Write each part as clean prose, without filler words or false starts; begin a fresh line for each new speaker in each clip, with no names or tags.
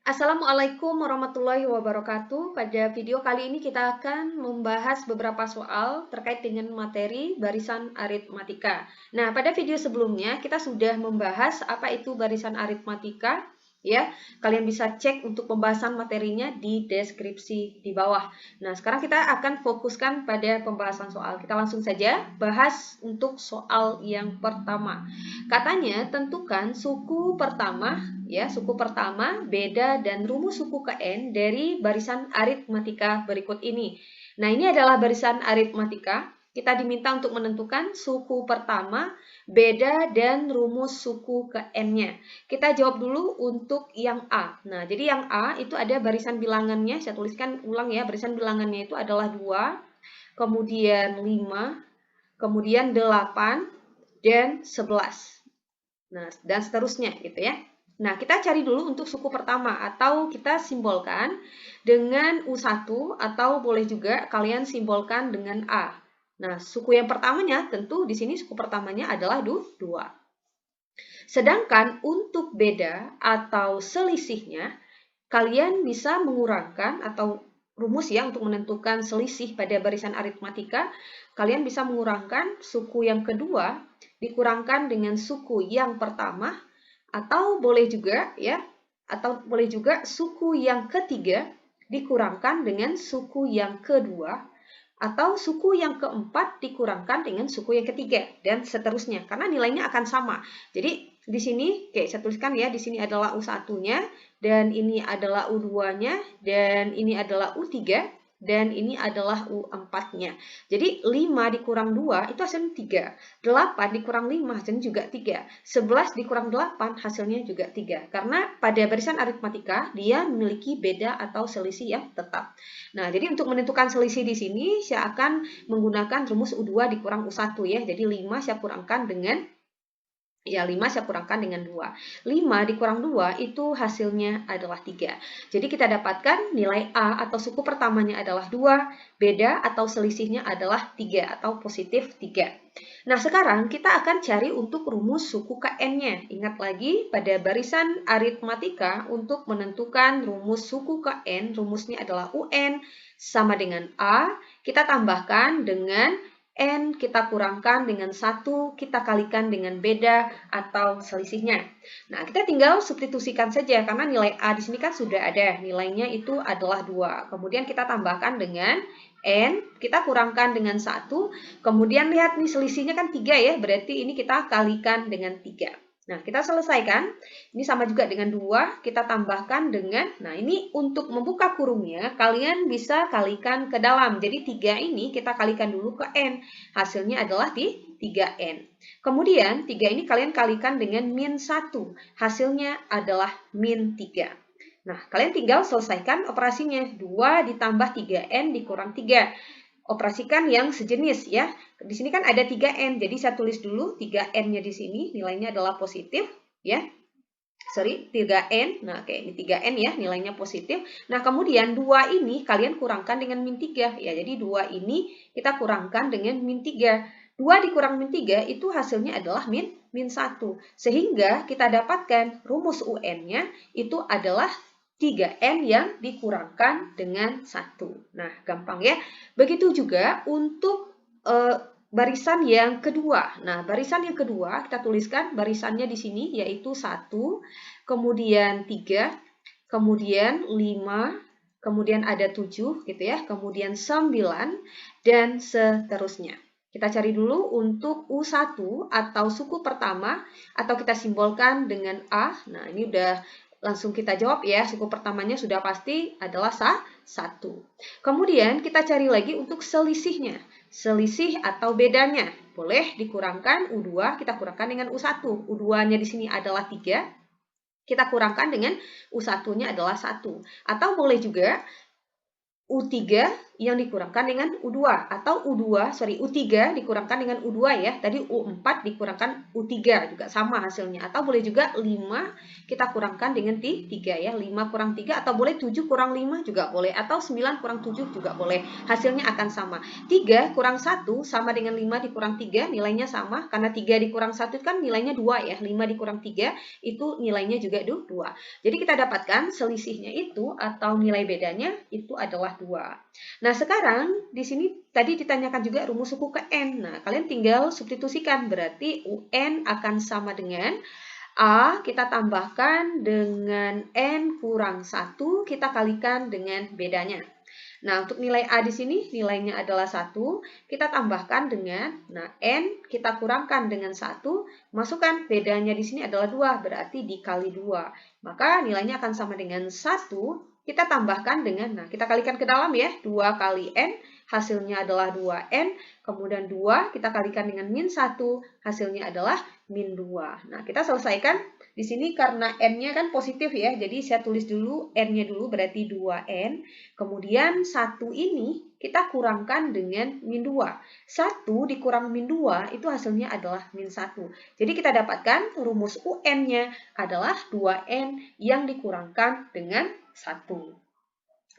Assalamualaikum warahmatullahi wabarakatuh. Pada video kali ini kita akan membahas beberapa soal terkait dengan materi barisan aritmatika. Nah, pada video sebelumnya kita sudah membahas apa itu barisan aritmatika, ya. Kalian bisa cek untuk pembahasan materinya di deskripsi di bawah. Nah, sekarang kita akan fokuskan pada pembahasan soal. Kita langsung saja bahas untuk soal yang pertama. Katanya tentukan suku pertama, ya, suku pertama, beda, dan rumus suku ke N dari barisan aritmatika berikut ini. Nah, ini adalah barisan aritmatika. Kita diminta untuk menentukan suku pertama, beda, dan rumus suku ke N-nya. Kita jawab dulu untuk yang A. Nah, jadi yang A itu ada barisan bilangannya. Saya tuliskan ulang ya, barisan bilangannya itu adalah 2, kemudian 5, kemudian 8, dan 11. Nah, dan seterusnya gitu ya. Nah, kita cari dulu untuk suku pertama atau kita simbolkan dengan U1 atau boleh juga kalian simbolkan dengan A. Nah, suku yang pertamanya tentu di sini suku pertamanya adalah 2. Sedangkan untuk beda atau selisihnya, kalian bisa mengurangkan atau rumus ya untuk menentukan selisih pada barisan aritmatika, kalian bisa mengurangkan suku yang kedua dikurangkan dengan suku yang pertama atau boleh juga ya, atau boleh juga suku yang ketiga dikurangkan dengan suku yang kedua atau suku yang keempat dikurangkan dengan suku yang ketiga dan seterusnya karena nilainya akan sama. Jadi di sini oke saya tuliskan ya, di sini adalah U1-nya dan ini adalah U2-nya dan ini adalah U3 dan ini adalah U4-nya. Jadi 5 dikurang 2 itu hasilnya 3. 8 dikurang 5 hasilnya juga 3. 11 dikurang 8 hasilnya juga 3. Karena pada barisan aritmatika dia memiliki beda atau selisih yang tetap. Nah, jadi untuk menentukan selisih di sini saya akan menggunakan rumus U2 dikurang U1 ya. Jadi 5 saya kurangkan dengan 5 saya kurangkan dengan 2. 5 dikurang 2 itu hasilnya adalah 3. Jadi kita dapatkan nilai A atau suku pertamanya adalah 2, beda atau selisihnya adalah 3 atau positif 3. Nah, sekarang kita akan cari untuk rumus suku KN-nya. Ingat lagi pada barisan aritmatika untuk menentukan rumus suku KN, rumusnya adalah UN sama dengan A, kita tambahkan dengan N, kita kurangkan dengan 1, kita kalikan dengan beda atau selisihnya. Nah, kita tinggal substitusikan saja karena nilai A di sini kan sudah ada. Nilainya itu adalah 2. Kemudian kita tambahkan dengan N, kita kurangkan dengan 1. Kemudian lihat nih selisihnya kan 3 ya, berarti ini kita kalikan dengan 3. Nah, kita selesaikan. Ini sama juga dengan 2, kita tambahkan dengan, nah ini untuk membuka kurungnya, kalian bisa kalikan ke dalam. Jadi 3 ini kita kalikan dulu ke N. Hasilnya adalah di 3N. Kemudian 3 ini kalian kalikan dengan min 1. Hasilnya adalah min 3. Nah, kalian tinggal selesaikan operasinya. 2 ditambah 3N dikurang 3. Operasikan yang sejenis ya. Di sini kan ada 3N, jadi saya tulis dulu 3N-nya di sini, nilainya adalah positif ya. 3N. Nah, oke, ini 3N ya, nilainya positif. Nah, kemudian 2 ini kalian kurangkan dengan min 3 ya. Jadi 2 ini kita kurangkan dengan min 3. 2 dikurang min 3 itu hasilnya adalah min 1. Sehingga kita dapatkan rumus UN-nya itu adalah 3N yang dikurangkan dengan 1. Nah, gampang ya. Begitu juga untuk barisan yang kedua. Nah, barisan yang kedua kita tuliskan barisannya di sini yaitu 1, kemudian 3, kemudian 5, kemudian ada 7 gitu ya, kemudian 9 dan seterusnya. Kita cari dulu untuk U1 atau suku pertama atau kita simbolkan dengan A. Nah, ini udah langsung kita jawab ya, suku pertamanya sudah pasti adalah 1. Kemudian kita cari lagi untuk selisihnya. Selisih atau bedanya. Boleh dikurangkan U2, kita kurangkan dengan U1. U2-nya di sini adalah 3, kita kurangkan dengan U1-nya adalah 1. Atau boleh juga U3 yang dikurangkan dengan U2 atau U3 dikurangkan dengan U2 ya. Tadi U4 dikurangkan U3 juga sama hasilnya. Atau boleh juga 5 kita kurangkan dengan 3 ya. 5 kurang 3 atau boleh 7 kurang 5 juga boleh. Atau 9 kurang 7 juga boleh. Hasilnya akan sama. 3 kurang 1 sama dengan 5 dikurang 3 nilainya sama. Karena 3 dikurang 1 kan nilainya 2 ya. 5 dikurang 3 itu nilainya juga 2. Jadi kita dapatkan selisihnya itu atau nilai bedanya itu adalah 2. Nah, sekarang di sini tadi ditanyakan juga rumus suku ke N. Nah, kalian tinggal substitusikan. Berarti UN akan sama dengan A kita tambahkan dengan N kurang 1 kita kalikan dengan bedanya. Nah, untuk nilai A di sini nilainya adalah 1, kita tambahkan dengan, N kita kurangkan dengan 1, masukkan bedanya di sini adalah 2, berarti dikali 2. Maka nilainya akan sama dengan 1, kita tambahkan dengan, kita kalikan ke dalam ya, 2 kali N, hasilnya adalah 2N, kemudian 2 kita kalikan dengan min 1, hasilnya adalah min 2. Nah, kita selesaikan. Di sini karena N-nya kan positif ya, jadi saya tulis dulu N-nya dulu berarti 2N. Kemudian 1 ini kita kurangkan dengan min 2. 1 dikurang min 2 itu hasilnya adalah min 1. Jadi kita dapatkan rumus UN-nya adalah 2N yang dikurangkan dengan 1.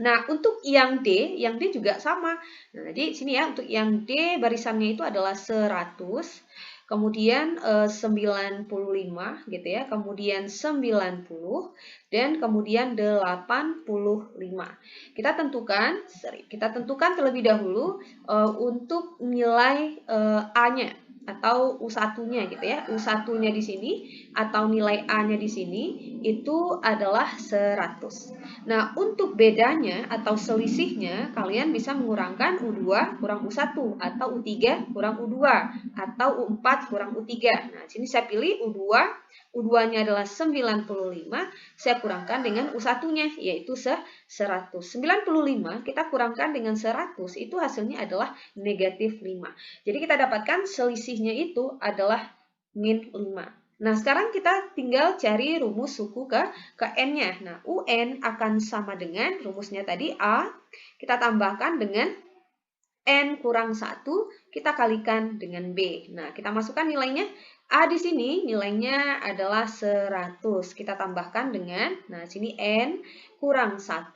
Nah, untuk yang D juga sama. Nah, jadi sini ya, untuk yang D barisannya itu adalah 100. Kemudian 95 gitu ya, kemudian 90 dan kemudian 85. Kita tentukan terlebih dahulu untuk nilai A-nya atau U1-nya gitu ya. U1-nya di sini atau nilai A-nya di sini itu adalah 100. Nah, untuk bedanya atau selisihnya kalian bisa mengurangkan U2 kurang U1 atau U3 kurang U2 atau U4 kurang U3. Nah, sini saya pilih U2. U2-nya adalah 95, saya kurangkan dengan U1-nya yaitu 100. 95 kita kurangkan dengan 100 itu hasilnya adalah negatif 5. Jadi kita dapatkan selisihnya itu adalah min 5. Nah, sekarang kita tinggal cari rumus suku ke N-nya. Nah, UN akan sama dengan rumusnya tadi A, kita tambahkan dengan N kurang 1, kita kalikan dengan B. Nah, kita masukkan nilainya. A di sini nilainya adalah 100. Kita tambahkan dengan, sini N kurang 1.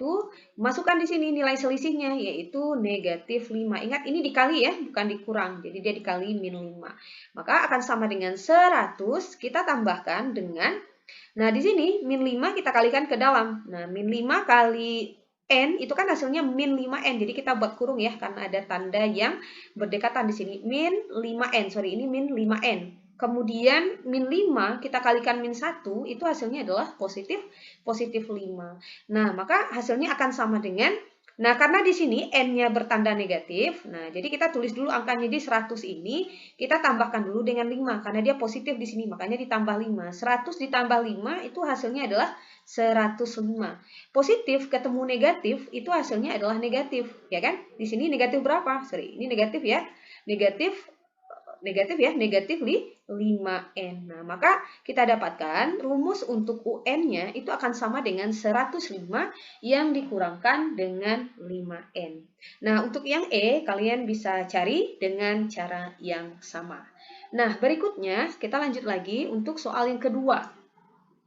Masukkan di sini nilai selisihnya, yaitu negatif 5. Ingat, ini dikali ya, bukan dikurang. Jadi dia dikali min 5. Maka akan sama dengan 100, kita tambahkan dengan, di sini min 5 kita kalikan ke dalam. Nah, min 5 kali N itu kan hasilnya min 5N. Jadi kita buat kurung ya, karena ada tanda yang berdekatan di sini. Min 5N, ini min 5N. Kemudian min 5 kita kalikan min 1, itu hasilnya adalah positif 5. Nah, maka hasilnya akan sama dengan, karena di sini N-nya bertanda negatif, jadi kita tulis dulu angkanya di 100 ini, kita tambahkan dulu dengan 5, karena dia positif di sini, makanya ditambah 5. 100 ditambah 5, itu hasilnya adalah 105. Positif ketemu negatif, itu hasilnya adalah negatif, ya kan? Di sini negatif berapa? Ini negatif ya. Negatif 5N. Nah, maka kita dapatkan rumus untuk UN-nya itu akan sama dengan 105 yang dikurangkan dengan 5N. Nah, untuk yang E, kalian bisa cari dengan cara yang sama. Nah, berikutnya kita lanjut lagi untuk soal yang kedua.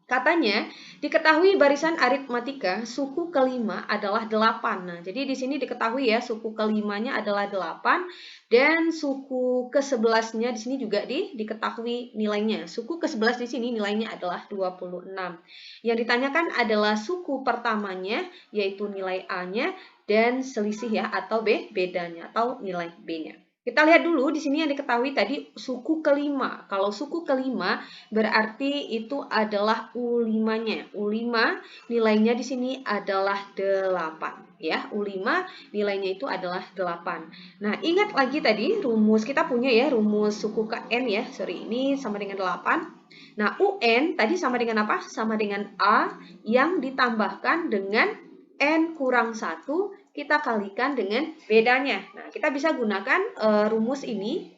Katanya, diketahui barisan aritmatika suku kelima adalah 8. Nah, jadi di sini diketahui ya, suku kelimanya adalah 8 dan suku ke-11-nya di sini juga diketahui nilainya. Suku ke-11 di sini nilainya adalah 26. Yang ditanyakan adalah suku pertamanya, yaitu nilai A-nya dan selisih ya atau bedanya atau nilai B-nya. Kita lihat dulu di sini yang diketahui tadi suku kelima. Kalau suku kelima berarti itu adalah U5-nya. U5 nilainya di sini adalah 8. Ya, U5 nilainya itu adalah 8. Nah, ingat lagi tadi rumus kita punya ya, rumus suku ke N ya. Ini sama dengan 8. Nah, UN tadi sama dengan apa? Sama dengan A yang ditambahkan dengan N kurang 1, kita kalikan dengan bedanya. Nah, kita bisa gunakan rumus ini,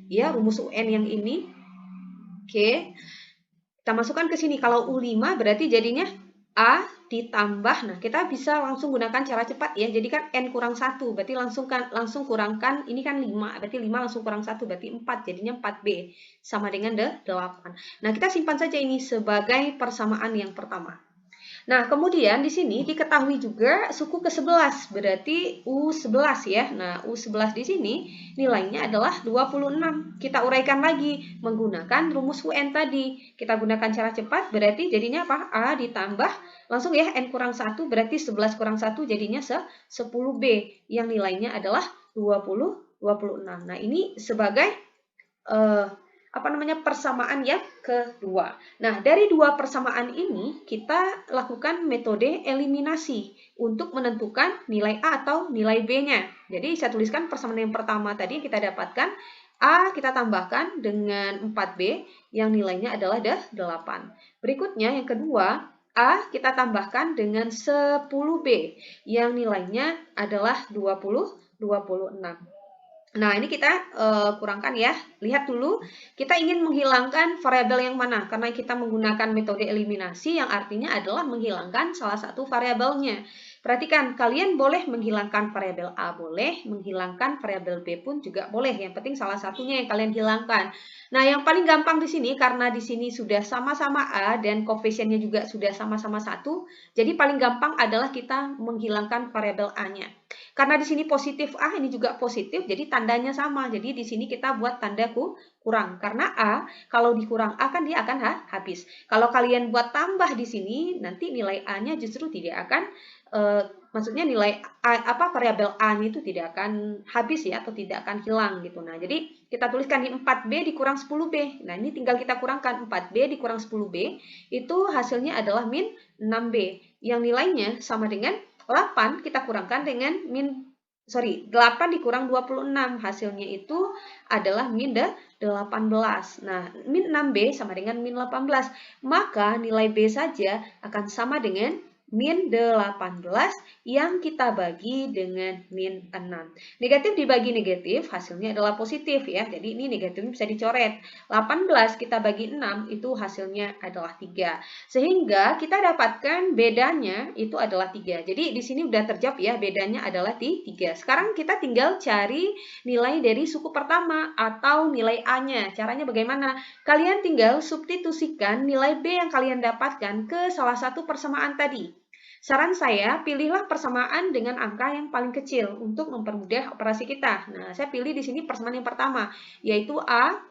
ya, rumus UN yang ini. Oke, kita masukkan ke sini. Kalau U5 berarti jadinya A ditambah, nah kita bisa langsung gunakan cara cepat ya, jadi kan N kurang 1, berarti langsung kurangkan, ini kan 5, berarti 5 langsung kurang 1, berarti 4, jadinya 4B, sama dengan 8. Nah kita simpan saja ini sebagai persamaan yang pertama. Nah, kemudian di sini diketahui juga suku ke-11, berarti U11 ya. Nah, U11 di sini nilainya adalah 26. Kita uraikan lagi menggunakan rumus UN tadi. Kita gunakan cara cepat, berarti jadinya apa? A ditambah, langsung ya, N kurang 1, berarti 11 kurang 1 jadinya 10B, yang nilainya adalah 26. Nah, ini sebagai persamaan yang kedua. Nah, dari dua persamaan ini kita lakukan metode eliminasi untuk menentukan nilai A atau nilai B-nya. Jadi saya tuliskan persamaan yang pertama tadi yang kita dapatkan, A kita tambahkan dengan 4B yang nilainya adalah 8. Berikutnya yang kedua, A kita tambahkan dengan 10B yang nilainya adalah 26. Nah, ini kita kurangkan ya. Lihat dulu, kita ingin menghilangkan variabel yang mana? Karena kita menggunakan metode eliminasi yang artinya adalah menghilangkan salah satu variabelnya. Perhatikan, kalian boleh menghilangkan variabel A, boleh menghilangkan variabel B pun juga boleh. Yang penting salah satunya yang kalian hilangkan. Nah, yang paling gampang di sini karena di sini sudah sama-sama A dan koefisiennya juga sudah sama-sama 1, jadi paling gampang adalah kita menghilangkan variabel A-nya. Karena di sini positif A, ini juga positif, jadi tandanya sama. Jadi di sini kita buat tanda kurang. Karena A, kalau dikurang A kan dia akan habis. Kalau kalian buat tambah di sini, nanti nilai A-nya justru tidak akan, maksudnya nilai variabel A-nya itu tidak akan habis ya, atau tidak akan hilang gitu. Nah, jadi kita tuliskan di 4B dikurang 10B. Nah, ini tinggal kita kurangkan 4B dikurang 10B, itu hasilnya adalah min 6B. Yang nilainya sama dengan 8 kita kurangkan dengan 8 dikurang 26, hasilnya itu adalah min 18. Nah, min 6B sama dengan min 18, maka nilai B saja akan sama dengan min 18 yang kita bagi dengan min 6. Negatif dibagi negatif, hasilnya adalah positif ya. Jadi ini negatifnya bisa dicoret. 18 kita bagi 6, itu hasilnya adalah 3. Sehingga kita dapatkan bedanya itu adalah 3. Jadi di sini udah terjawab ya, bedanya adalah 3. Sekarang kita tinggal cari nilai dari suku pertama atau nilai A-nya. Caranya bagaimana? Kalian tinggal substitusikan nilai B yang kalian dapatkan ke salah satu persamaan tadi. Saran saya, pilihlah persamaan dengan angka yang paling kecil untuk mempermudah operasi kita. Nah, saya pilih di sini persamaan yang pertama, yaitu A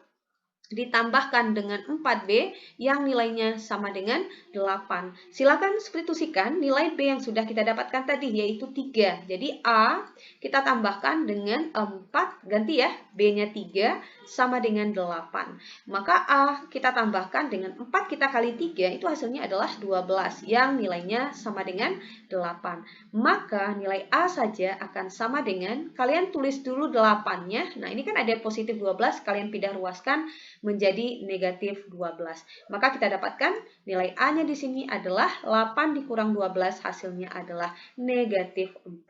ditambahkan dengan 4B yang nilainya sama dengan 8. Silakan substitusikan nilai B yang sudah kita dapatkan tadi, yaitu 3. Jadi A kita tambahkan dengan 4, ganti ya, B-nya 3 sama dengan 8. Maka A kita tambahkan dengan 4 kita kali 3, itu hasilnya adalah 12, yang nilainya sama dengan 8. Maka nilai A saja akan sama dengan, kalian tulis dulu 8-nya, nah ini kan ada positif 12, kalian pindah ruaskan menjadi negatif 12. Maka kita dapatkan nilai A-nya di sini adalah 8 dikurang 12, hasilnya adalah negatif 4.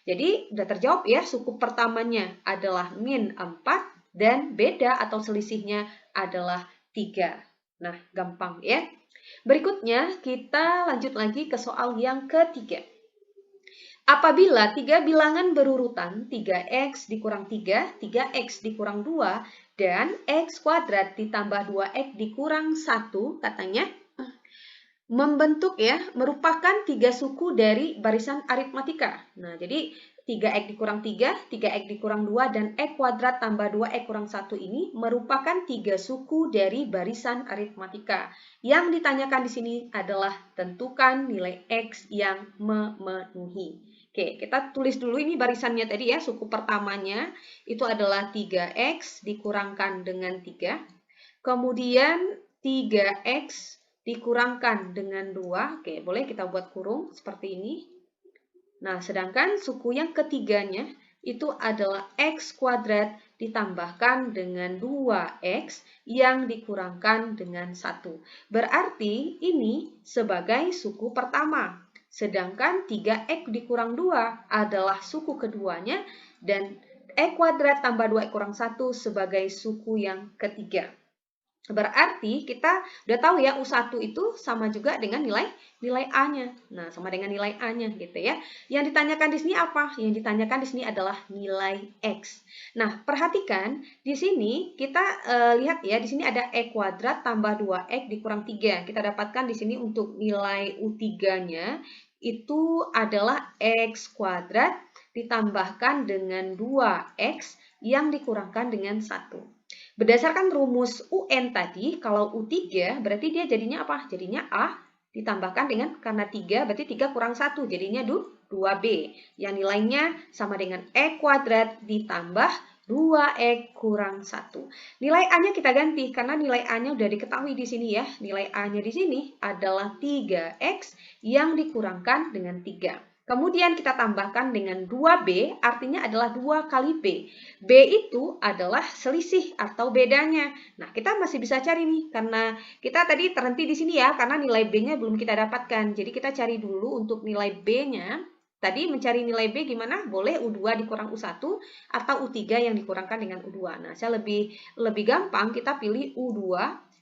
Jadi sudah terjawab ya, suku pertamanya adalah min 4 dan beda atau selisihnya adalah 3. Nah, gampang ya. Berikutnya kita lanjut lagi ke soal yang ketiga. Apabila 3 bilangan berurutan 3x dikurang 3, 3x dikurang 2, dan x kuadrat ditambah 2x dikurang 1, katanya membentuk ya, merupakan 3 suku dari barisan aritmatika. Nah, jadi 3x dikurang 3, 3x dikurang 2, dan x kuadrat tambah 2x kurang 1 ini merupakan 3 suku dari barisan aritmatika. Yang ditanyakan di sini adalah tentukan nilai x yang memenuhi. Oke, kita tulis dulu ini barisannya tadi ya, suku pertamanya itu adalah 3x dikurangkan dengan 3. Kemudian 3x dikurangkan dengan 2. Oke, boleh kita buat kurung seperti ini. Nah, sedangkan suku yang ketiganya itu adalah x kuadrat ditambahkan dengan 2x yang dikurangkan dengan 1. Berarti ini sebagai suku pertama. Sedangkan 3x dikurang 2 adalah suku keduanya dan x kuadrat tambah 2x kurang 1 sebagai suku yang ketiga. Berarti kita udah tahu ya U1 itu sama juga dengan nilai A-nya. Nah, sama dengan nilai A-nya gitu ya. Yang ditanyakan di sini apa? Yang ditanyakan di sini adalah nilai X. Nah, perhatikan di sini kita lihat ya, di sini ada E kuadrat tambah 2X dikurang 3. Kita dapatkan di sini untuk nilai U3-nya itu adalah X kuadrat ditambahkan dengan 2X yang dikurangkan dengan 1. Berdasarkan rumus UN tadi, kalau U3 berarti dia jadinya apa? Jadinya A ditambahkan dengan, karena 3 berarti 3 kurang 1, jadinya 2B. Yang nilainya sama dengan E kuadrat ditambah 2X kurang 1. Nilai A-nya kita ganti, karena nilai A-nya udah diketahui di sini ya. Nilai A-nya di sini adalah 3X yang dikurangkan dengan 3. Kemudian kita tambahkan dengan 2B, artinya adalah 2 kali B. B itu adalah selisih atau bedanya. Nah, kita masih bisa cari nih, karena kita tadi terhenti di sini ya, karena nilai B-nya belum kita dapatkan. Jadi kita cari dulu untuk nilai B-nya. Tadi mencari nilai B gimana? Boleh U2 dikurang U1 atau U3 yang dikurangkan dengan U2. Nah, saya lebih gampang kita pilih U2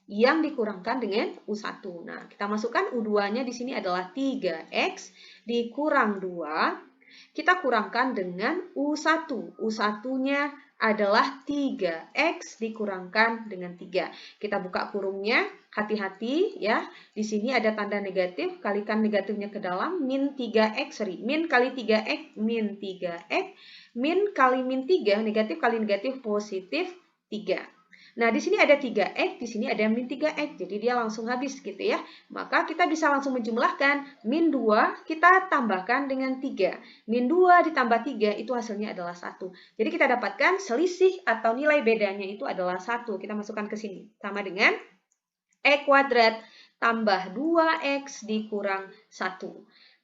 yang dikurangkan dengan U1. Nah, kita masukkan U2-nya di sini adalah 3X dikurang 2. Kita kurangkan dengan U1. U1-nya adalah 3X dikurangkan dengan 3. Kita buka kurungnya, hati-hati ya. Di sini ada tanda negatif, kalikan negatifnya ke dalam, min 3X, min kali 3X, min 3X, min kali min 3, negatif kali negatif positif 3. Nah, di sini ada 3X, di sini ada min 3X, jadi dia langsung habis gitu ya. Maka kita bisa langsung menjumlahkan, min 2 kita tambahkan dengan 3. Min 2 ditambah 3 itu hasilnya adalah 1. Jadi kita dapatkan selisih atau nilai bedanya itu adalah 1. Kita masukkan ke sini. Sama dengan E kuadrat tambah 2X dikurang 1.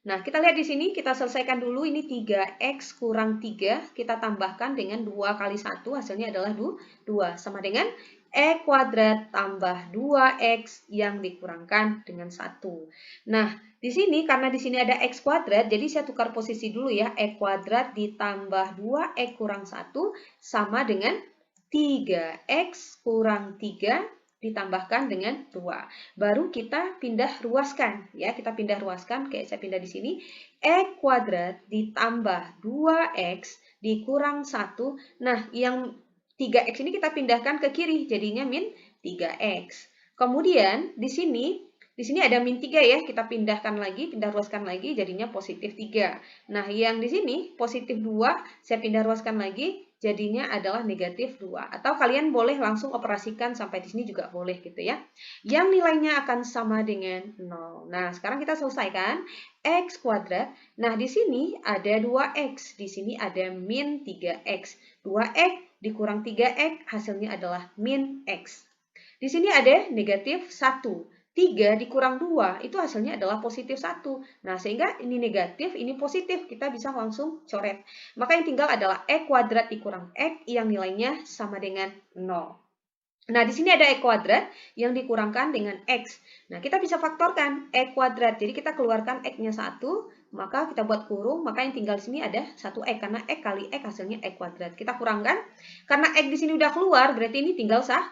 Nah, kita lihat di sini, kita selesaikan dulu, ini 3X kurang 3, kita tambahkan dengan 2 kali 1, hasilnya adalah 2, sama dengan E kuadrat tambah 2X yang dikurangkan dengan 1. Nah, di sini, karena di sini ada X kuadrat, jadi saya tukar posisi dulu ya, E kuadrat ditambah 2X kurang 1, sama dengan 3X kurang 3, ditambahkan dengan 2. Baru kita pindah ruaskan ya, kita pindah ruaskan, kayak saya pindah di sini. E kuadrat ditambah 2X dikurang 1. Nah, yang 3X ini kita pindahkan ke kiri, jadinya min 3X. Kemudian di sini ada min 3 ya, kita pindahkan lagi, pindah ruaskan lagi, jadinya positif 3. Nah, yang di sini positif 2, saya pindah ruaskan lagi, jadinya adalah negatif 2. Atau kalian boleh langsung operasikan sampai di sini juga boleh gitu ya. Yang nilainya akan sama dengan 0. Nah, sekarang kita selesaikan. X kuadrat. Nah, di sini ada 2X. Di sini ada min 3X. 2X dikurang 3X hasilnya adalah min X. Di sini ada negatif 1. 3 dikurang 2 itu hasilnya adalah positif 1. Nah, sehingga ini negatif, ini positif. Kita bisa langsung coret. Maka yang tinggal adalah E kuadrat dikurang X yang nilainya sama dengan 0. Nah, di sini ada E kuadrat yang dikurangkan dengan X. Nah, kita bisa faktorkan E kuadrat. Jadi kita keluarkan X-nya 1, maka kita buat kurung, maka yang tinggal di sini ada 1X. Karena X kali X hasilnya E kuadrat. Kita kurangkan, karena X di sini udah keluar, berarti ini tinggal 1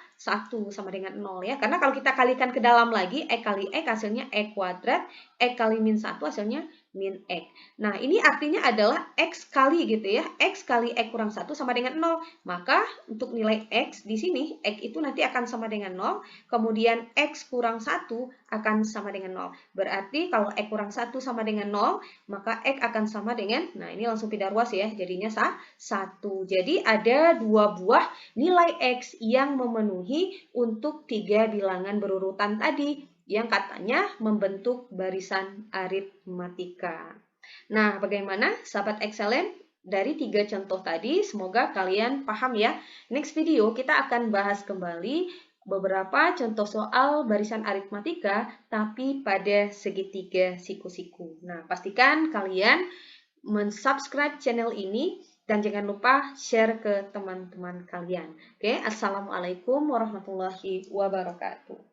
sama dengan 0 ya. Karena kalau kita kalikan ke dalam lagi, X kali X hasilnya E kuadrat, X kali min 1 hasilnya min X. Nah, ini artinya adalah X kali gitu ya. X kali X kurang 1 sama dengan 0. Maka untuk nilai X di sini, X itu nanti akan sama dengan 0. Kemudian X kurang 1 akan sama dengan 0. Berarti kalau X kurang 1 sama dengan 0, maka X akan sama dengan, nah ini langsung pindah ruas ya, jadinya 1. Jadi ada 2 buah nilai X yang memenuhi untuk 3 bilangan berurutan tadi, yang katanya membentuk barisan aritmatika. Nah, bagaimana sahabat excellent? Dari 3 contoh tadi, semoga kalian paham ya. Next video kita akan bahas kembali beberapa contoh soal barisan aritmatika, tapi pada segitiga siku-siku. Nah, pastikan kalian mensubscribe channel ini, dan jangan lupa share ke teman-teman kalian. Oke, assalamualaikum warahmatullahi wabarakatuh.